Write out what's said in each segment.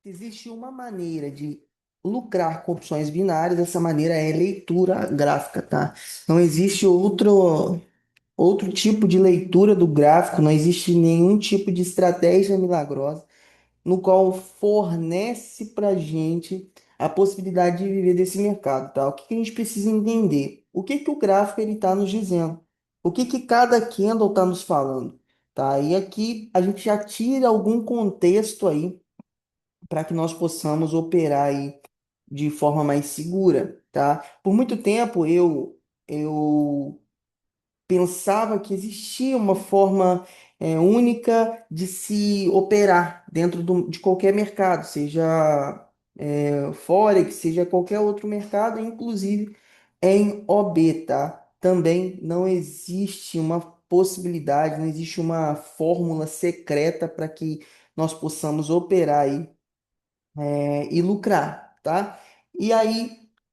Existe uma maneira de lucrar com opções binárias, essa maneira é leitura gráfica, tá? Não existe outro tipo de leitura do gráfico, não existe nenhum tipo de estratégia milagrosa no qual fornece para gente a possibilidade de viver desse mercado, tá? O que que a gente precisa entender? O que que o gráfico ele está nos dizendo? O que que cada candle está nos falando? Tá? E aqui a gente já tira algum contexto aí para que nós possamos operar aí de forma mais segura, tá? Por muito tempo eu pensava que existia uma forma única de se operar dentro de qualquer mercado, seja Forex, seja qualquer outro mercado, inclusive em OB, tá? Também não existe uma possibilidade, não existe uma fórmula secreta para que nós possamos operar aí e lucrar, tá? E aí,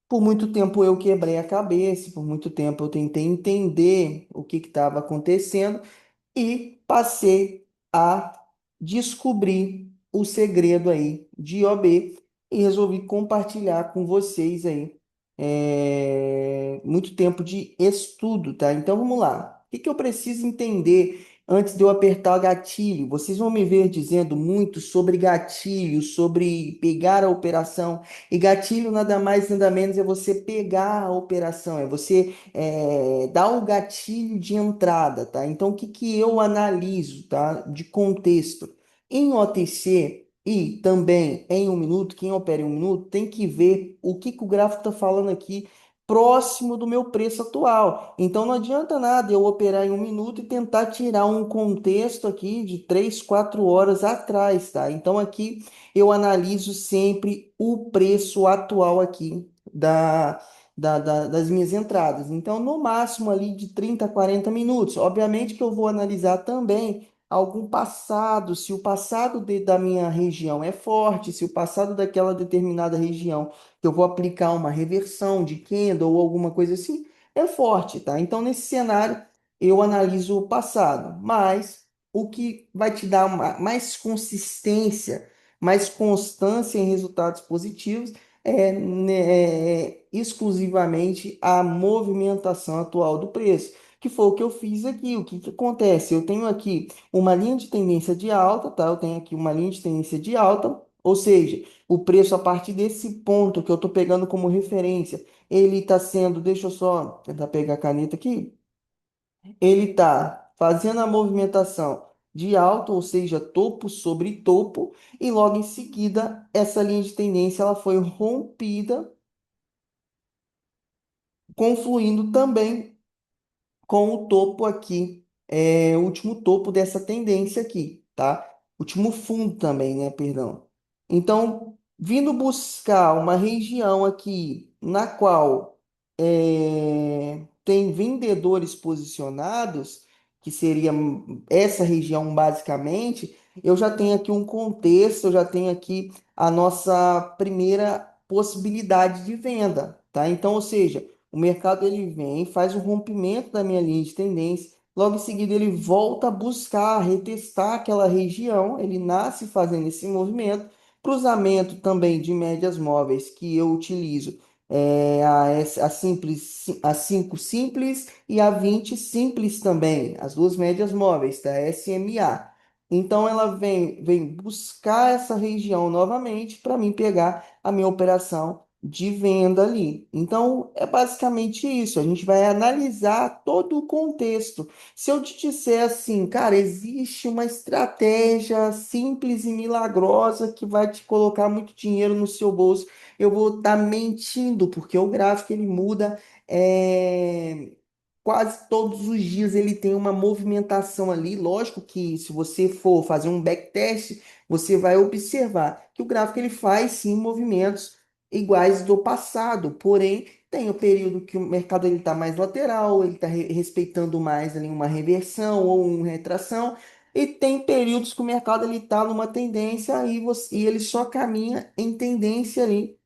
por muito tempo eu quebrei a cabeça, por muito tempo eu tentei entender o que estava acontecendo e passei a descobrir o segredo aí de IOB e resolvi compartilhar com vocês aí muito tempo de estudo, tá? Então vamos lá. O que que eu preciso entender antes de eu apertar o gatilho? Vocês vão me ver dizendo muito sobre gatilho, sobre pegar a operação. E gatilho nada mais nada menos é você pegar a operação, é você dar o gatilho de entrada, tá? Então o que que eu analiso, tá? De contexto. Em OTC e também em um minuto, quem opera em um minuto tem que ver o que que o gráfico está falando aqui próximo do meu preço atual. Então não adianta nada eu operar em um minuto e tentar tirar um contexto aqui de 3, 4 horas atrás, tá? Então aqui eu analiso sempre o preço atual aqui das minhas entradas. Então, no máximo ali de 30 a 40 minutos. Obviamente que eu vou analisar também algum passado, se o passado da minha região é forte, se o passado daquela determinada região que eu vou aplicar uma reversão de candle ou alguma coisa assim, é forte, tá? Então, nesse cenário, eu analiso o passado, mas o que vai te dar mais consistência, mais constância em resultados positivos exclusivamente a movimentação atual do preço, que foi o que eu fiz aqui. O que que acontece? Eu tenho aqui uma linha de tendência de alta, tá? Eu tenho aqui uma linha de tendência de alta, ou seja, o preço a partir desse ponto que eu estou pegando como referência, ele está sendo, deixa eu só tentar pegar a caneta aqui, ele está fazendo a movimentação de alta, ou seja, topo sobre topo, e logo em seguida essa linha de tendência ela foi rompida, confluindo também com o topo aqui, o último topo dessa tendência aqui, tá? Último fundo também, né? Perdão. Então, vindo buscar uma região aqui na qual tem vendedores posicionados, que seria essa região basicamente, eu já tenho aqui um contexto, eu já tenho aqui a nossa primeira possibilidade de venda, tá? Então, ou seja, o mercado ele vem, faz o rompimento da minha linha de tendência, logo em seguida ele volta a buscar, retestar aquela região, ele nasce fazendo esse movimento. Cruzamento também de médias móveis que eu utilizo a simples, a 5 simples e a 20 simples também, as duas médias móveis, da SMA. Então ela vem buscar essa região novamente para mim pegar a minha operação de venda ali. Então, é basicamente isso. A gente vai analisar todo o contexto. Se eu te disser assim, cara, existe uma estratégia simples e milagrosa que vai te colocar muito dinheiro no seu bolso, eu vou estar mentindo, porque o gráfico ele muda quase todos os dias ele tem uma movimentação ali. Lógico que se você for fazer um backtest, você vai observar que o gráfico ele faz sim movimentos iguais do passado, porém tem o período que o mercado ele está mais lateral, ele está respeitando mais ali uma reversão ou uma retração, e tem períodos que o mercado ele está numa tendência e ele só caminha em tendência ali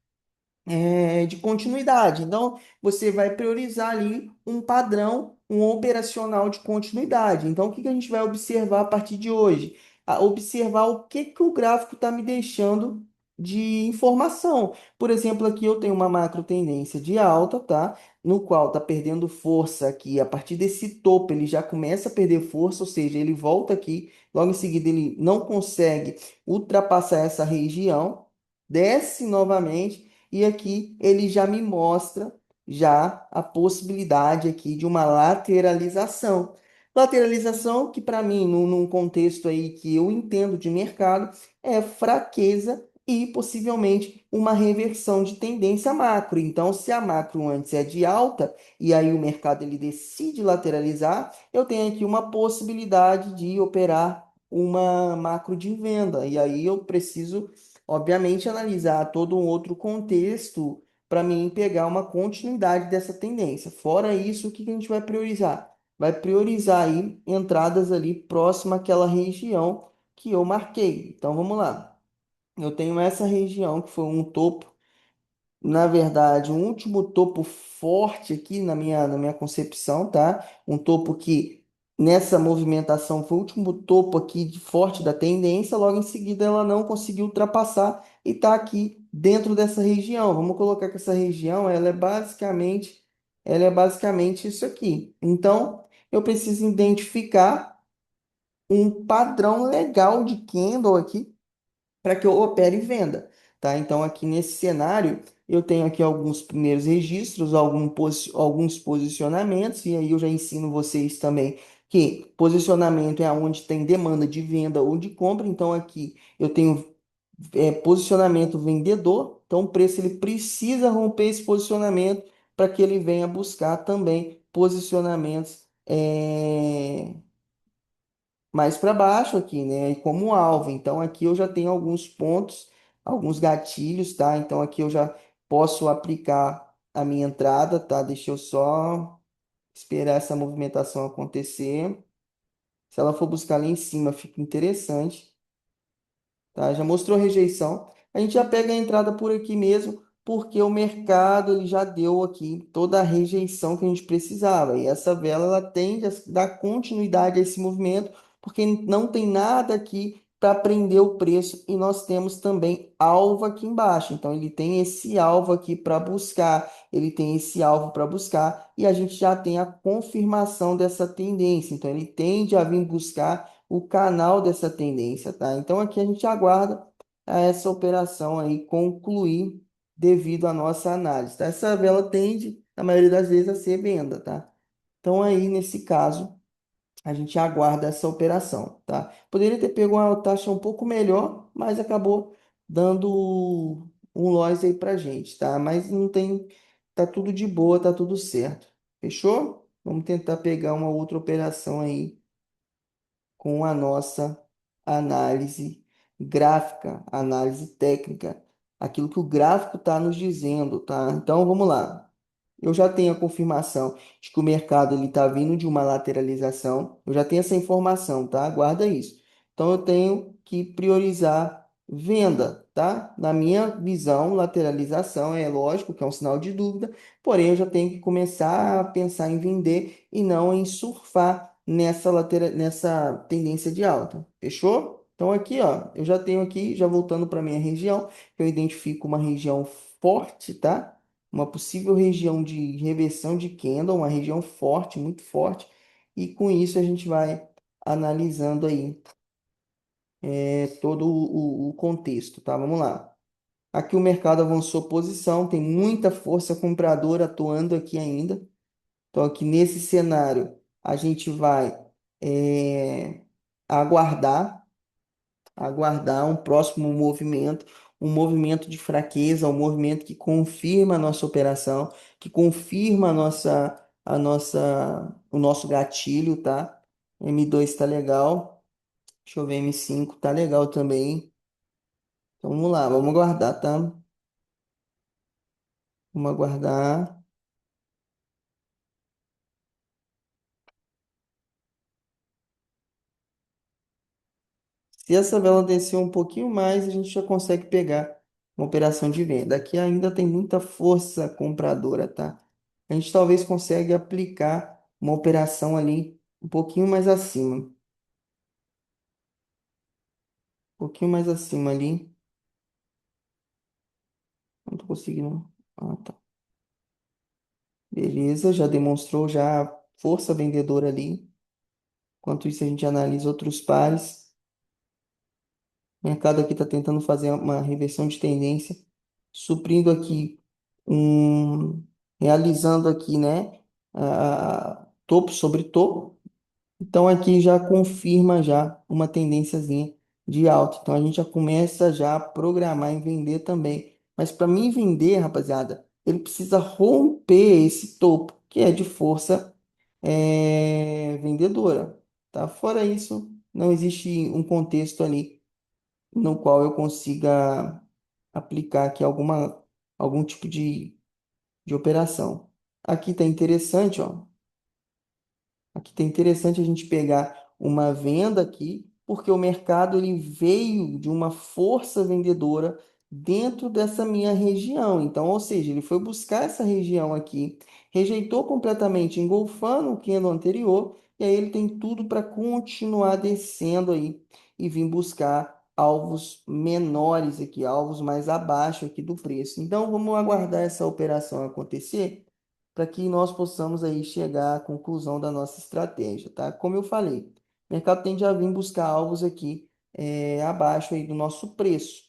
de continuidade. Então, você vai priorizar ali um padrão, um operacional de continuidade. Então, o que que a gente vai observar a partir de hoje? Observar o que que o gráfico está me deixando. de informação. Por exemplo, aqui eu tenho uma macro tendência de alta, tá? No qual está perdendo força aqui. A partir desse topo, ele já começa a perder força, ou seja, ele volta aqui, logo em seguida ele não consegue ultrapassar essa região, desce novamente e aqui ele já me mostra já a possibilidade aqui de uma lateralização. Lateralização que para mim, num contexto aí que eu entendo de mercado, é fraqueza e possivelmente uma reversão de tendência macro. Então, se a macro antes é de alta e aí o mercado ele decide lateralizar, eu tenho aqui uma possibilidade de operar uma macro de venda. E aí eu preciso, obviamente, analisar todo um outro contexto para mim pegar uma continuidade dessa tendência. Fora isso, o que que a gente vai priorizar? Vai priorizar aí entradas ali próxima àquela região que eu marquei. Então vamos lá. Eu tenho essa região que foi um topo, na verdade, um último topo forte aqui na minha concepção, tá? Um topo que nessa movimentação foi o último topo aqui de forte da tendência, logo em seguida ela não conseguiu ultrapassar e está aqui dentro dessa região. Vamos colocar que essa região, ela é basicamente isso aqui. Então, eu preciso identificar um padrão legal de candle aqui para que eu opere e venda, tá? Então, aqui nesse cenário, eu tenho aqui alguns primeiros registros, alguns posicionamentos, e aí eu já ensino vocês também que posicionamento é onde tem demanda de venda ou de compra. Então, aqui eu tenho posicionamento vendedor, então o preço ele precisa romper esse posicionamento para que ele venha buscar também posicionamentos mais para baixo aqui, né? E como alvo. Então aqui eu já tenho alguns pontos, alguns gatilhos, tá? Então aqui eu já posso aplicar a minha entrada, tá? Deixa eu só esperar essa movimentação acontecer. Se ela for buscar lá em cima, fica interessante, tá? Já mostrou rejeição. A gente já pega a entrada por aqui mesmo, porque o mercado ele já deu aqui toda a rejeição que a gente precisava. E essa vela ela tende a dar continuidade a esse movimento, porque não tem nada aqui para prender o preço e nós temos também alvo aqui embaixo. Então ele tem esse alvo aqui para buscar, ele tem esse alvo para buscar e a gente já tem a confirmação dessa tendência. Então ele tende a vir buscar o canal dessa tendência, tá? Então aqui a gente aguarda essa operação aí concluir devido à nossa análise, tá? Essa vela tende, na maioria das vezes, a ser venda, tá? Então aí, nesse caso, a gente aguarda essa operação, tá? Poderia ter pego uma taxa um pouco melhor, mas acabou dando um loss aí pra gente, tá? Mas não tem, tá tudo de boa, tá tudo certo. Fechou? Vamos tentar pegar uma outra operação aí com a nossa análise gráfica, análise técnica, aquilo que o gráfico está nos dizendo, tá? Então vamos lá. Eu já tenho a confirmação de que o mercado ele está vindo de uma lateralização. Eu já tenho essa informação, tá? Guarda isso. Então eu tenho que priorizar venda, tá? Na minha visão, lateralização é lógico que é um sinal de dúvida, porém eu já tenho que começar a pensar em vender e não em surfar nessa tendência de alta. Fechou? Então aqui, ó, eu já tenho aqui, já voltando para minha região, eu identifico uma região forte, tá? Uma possível região de reversão de candle, uma região forte, muito forte, e com isso a gente vai analisando aí todo o contexto, tá? Vamos lá. Aqui o mercado avançou posição, tem muita força compradora atuando aqui ainda. Então, aqui nesse cenário, a gente vai é, aguardar, aguardar um próximo movimento, um movimento de fraqueza, um movimento que confirma a nossa operação, que confirma o nosso gatilho, tá? M2 tá legal. Deixa eu ver, M5 tá legal também. Então, vamos lá, vamos aguardar, tá? Vamos aguardar. Se essa vela descer um pouquinho mais, a gente já consegue pegar uma operação de venda. Aqui ainda tem muita força compradora, tá? A gente talvez consiga aplicar uma operação ali um pouquinho mais acima. Um pouquinho mais acima ali. conseguindo. Ah, tá. Beleza, já demonstrou já força vendedora ali. Enquanto isso, a gente analisa outros pares. O mercado aqui está tentando fazer uma reversão de tendência, suprindo aqui um, realizando aqui, né, topo sobre topo. Então aqui já confirma já uma tendênciazinha de alta. Então a gente já começa já a programar em vender também. Mas para mim vender, rapaziada, ele precisa romper esse topo, que é de força vendedora, tá? Fora isso, não existe um contexto ali no qual eu consiga aplicar aqui algum tipo de operação. Aqui tá interessante, ó. Aqui tá interessante a gente pegar uma venda aqui, porque o mercado ele veio de uma força vendedora dentro dessa minha região. Então, ou seja, ele foi buscar essa região aqui, rejeitou completamente, engolfando o candle anterior, e aí ele tem tudo para continuar descendo aí e vir buscar alvos menores aqui, alvos mais abaixo aqui do preço. Então, vamos aguardar essa operação acontecer para que nós possamos aí chegar à conclusão da nossa estratégia, tá? Como eu falei, o mercado tende a vir buscar alvos aqui abaixo aí do nosso preço,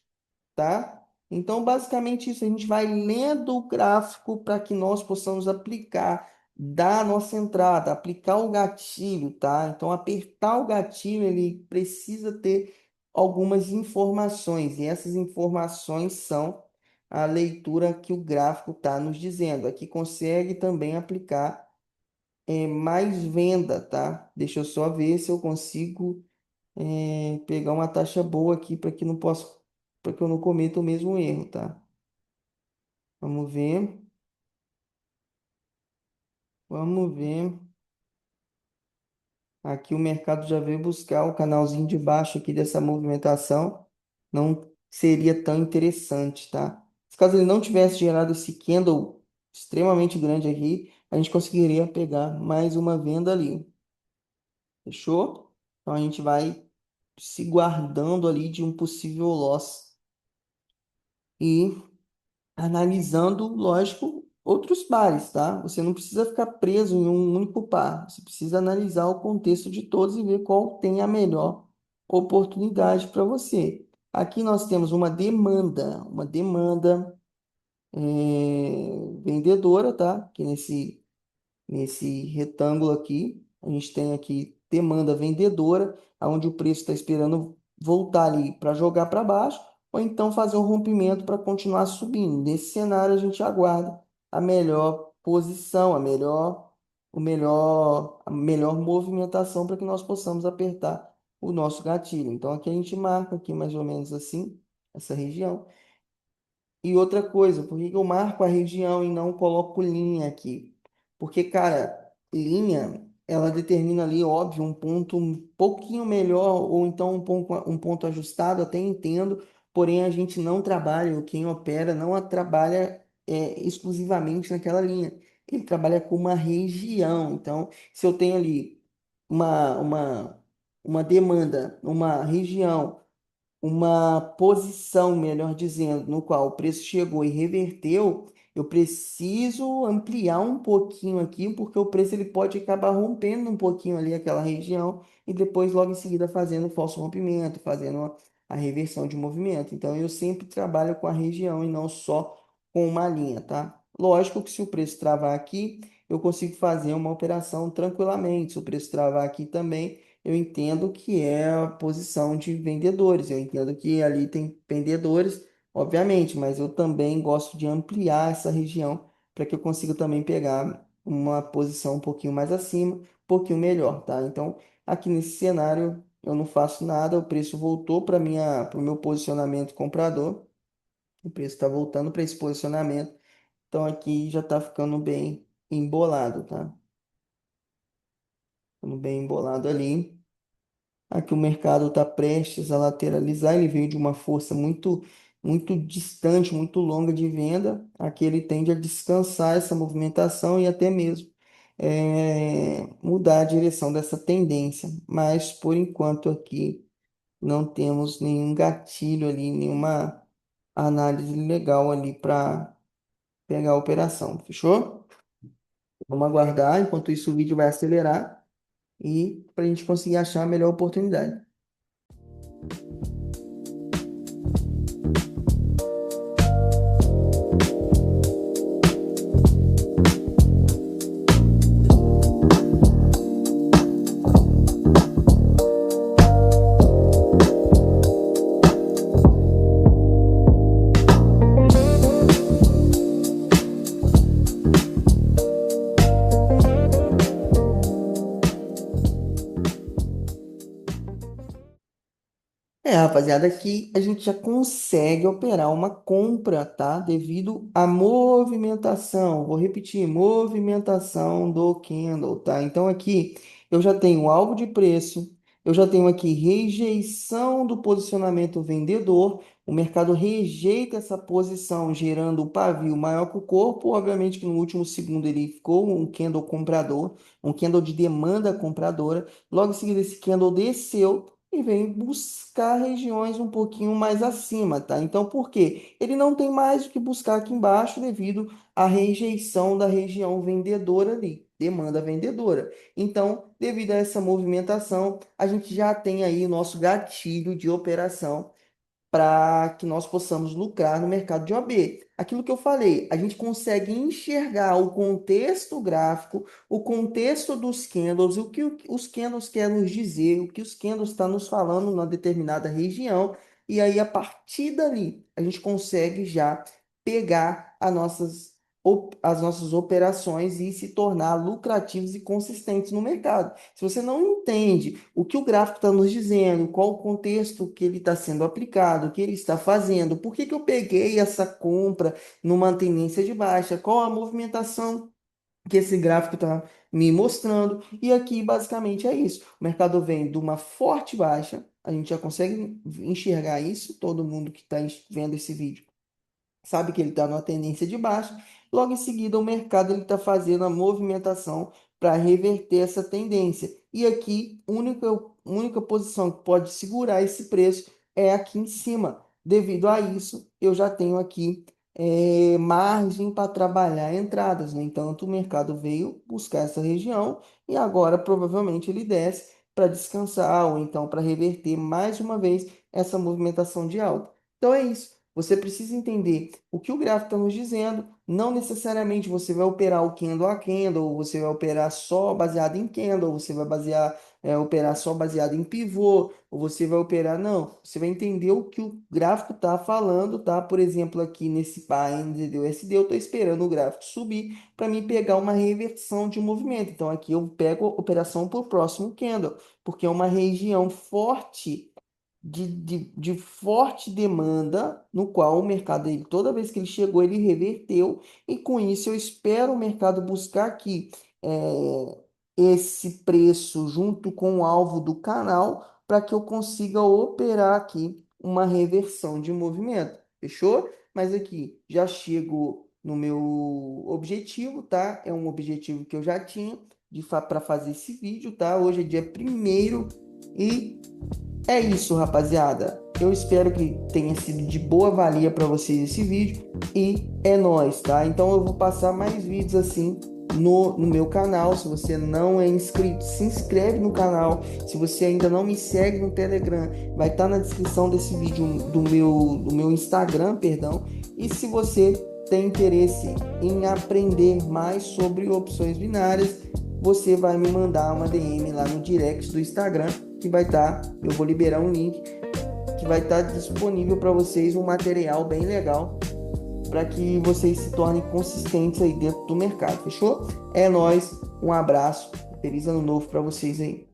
tá? Então, basicamente isso, a gente vai lendo o gráfico para que nós possamos aplicar, dar a nossa entrada, aplicar o gatilho, tá? Então, apertar o gatilho, ele precisa ter algumas informações, e essas informações são a leitura que o gráfico está nos dizendo. Aqui consegue também aplicar mais venda, tá? Deixa eu só ver se eu consigo pegar uma taxa boa aqui para que eu não cometa o mesmo erro, tá? Vamos ver, vamos ver. Aqui o mercado já veio buscar o canalzinho de baixo aqui dessa movimentação. Não seria tão interessante, tá? Se caso ele não tivesse gerado esse candle extremamente grande aqui, a gente conseguiria pegar mais uma venda ali. Fechou? Então a gente vai se guardando ali de um possível loss e analisando, lógico, outros pares, tá? Você não precisa ficar preso em um único par. Você precisa analisar o contexto de todos e ver qual tem a melhor oportunidade para você. Aqui nós temos uma demanda vendedora, tá? Que nesse retângulo aqui, a gente tem aqui demanda vendedora, onde o preço está esperando voltar ali para jogar para baixo, ou então fazer um rompimento para continuar subindo. Nesse cenário, a gente aguarda a melhor posição, a melhor movimentação para que nós possamos apertar o nosso gatilho. Então, aqui a gente marca aqui mais ou menos assim, essa região. E outra coisa, por que que eu marco a região e não coloco linha aqui? Porque, cara, linha, ela determina ali, óbvio, um ponto um pouquinho melhor, ou então um ponto ajustado, até entendo, porém a gente não trabalha, ou quem opera não a trabalha exclusivamente naquela linha. Ele trabalha com uma região. Então, se eu tenho ali uma, uma, uma demanda, uma região uma posição, melhor dizendo, no qual o preço chegou e reverteu, eu preciso ampliar um pouquinho aqui, porque o preço ele pode acabar rompendo um pouquinho ali aquela região e depois logo em seguida fazendo o falso rompimento, fazendo a reversão de movimento. Então eu sempre trabalho com a região e não só com uma linha, tá? Lógico que se o preço travar aqui, eu consigo fazer uma operação tranquilamente. Se o preço travar aqui também, eu entendo que é a posição de vendedores. Eu entendo que ali tem vendedores, obviamente, mas eu também gosto de ampliar essa região para que eu consiga também pegar uma posição um pouquinho mais acima, um pouquinho melhor, tá? Então, aqui nesse cenário, eu não faço nada, o preço voltou para o meu posicionamento comprador, o preço está voltando para esse posicionamento, então aqui já está ficando bem embolado, tá? Ficando bem embolado ali. Aqui o mercado está prestes a lateralizar, ele veio de uma força muito distante, muito longa de venda. Aqui ele tende a descansar essa movimentação e até mesmo mudar a direção dessa tendência. Mas por enquanto aqui não temos nenhum gatilho ali, nenhuma análise legal ali pegar a operação, fechou? Vamos aguardar, enquanto isso o vídeo vai acelerar e para a gente conseguir achar a melhor oportunidade. Rapaziada, aqui a gente já consegue operar uma compra, tá? Devido à movimentação. Vou repetir, movimentação do candle, tá? Então aqui eu já tenho alvo de preço, eu já tenho aqui rejeição do posicionamento vendedor. O mercado rejeita essa posição, gerando o pavio maior que o corpo. Obviamente que no último segundo ele ficou um candle comprador, um candle de demanda compradora. Logo em seguida esse candle desceu e vem buscar regiões um pouquinho mais acima, tá? Então, por quê? Ele não tem mais o que buscar aqui embaixo devido à rejeição da região vendedora ali, demanda vendedora. Então, devido a essa movimentação, a gente já tem aí o nosso gatilho de operação para que nós possamos lucrar no mercado de OB. Aquilo que eu falei, a gente consegue enxergar o contexto gráfico, o contexto dos candles, o que os candles querem nos dizer, o que os candles estão nos falando numa determinada região, e aí a partir dali a gente consegue já pegar as nossas operações e se tornar lucrativos e consistentes no mercado. Se você não entende o que o gráfico está nos dizendo, qual o contexto que ele está sendo aplicado, o que ele está fazendo, por que que eu peguei essa compra numa tendência de baixa, qual a movimentação que esse gráfico está me mostrando, e aqui basicamente é isso. O mercado vem de uma forte baixa, a gente já consegue enxergar isso, todo mundo que está vendo esse vídeo sabe que ele está numa tendência de baixa. Logo em seguida, o mercado está fazendo a movimentação para reverter essa tendência. E aqui, única posição que pode segurar esse preço é aqui em cima. Devido a isso, eu já tenho aqui margem para trabalhar entradas. No entanto, o mercado veio buscar essa região e agora provavelmente ele desce para descansar ou então para reverter mais uma vez essa movimentação de alta. Então é isso. Você precisa entender o que o gráfico está nos dizendo. Não necessariamente você vai operar o candle a candle, ou você vai operar só baseado em candle, ou você vai operar só baseado em pivô, ou você vai operar. Não, você vai entender o que o gráfico está falando, tá? Por exemplo, aqui nesse Bind do USD, eu estou esperando o gráfico subir para mim pegar uma reversão de movimento. Então aqui eu pego a operação para o próximo candle, porque é uma região forte de forte demanda, no qual o mercado, ele, toda vez que ele chegou, ele reverteu, e com isso eu espero o mercado buscar aqui esse preço junto com o alvo do canal, para que eu consiga operar aqui uma reversão de movimento, fechou? Mas aqui já chego no meu objetivo, tá? É um objetivo que eu já tinha para fazer esse vídeo, tá? Hoje é dia 1º e é isso, rapaziada. Eu espero que tenha sido de boa valia para vocês esse vídeo e é nóis, tá? Então eu vou passar mais vídeos assim no meu canal. Se você não é inscrito, se inscreve no canal. Se você ainda não me segue no Telegram, vai estar na descrição desse vídeo do meu Instagram, perdão. E se você tem interesse em aprender mais sobre opções binárias, você vai me mandar uma DM lá no direct do Instagram que vai estar, eu vou liberar um link que vai estar disponível para vocês, um material bem legal para que vocês se tornem consistentes aí dentro do mercado, fechou? É nóis, um abraço, feliz ano novo para vocês aí.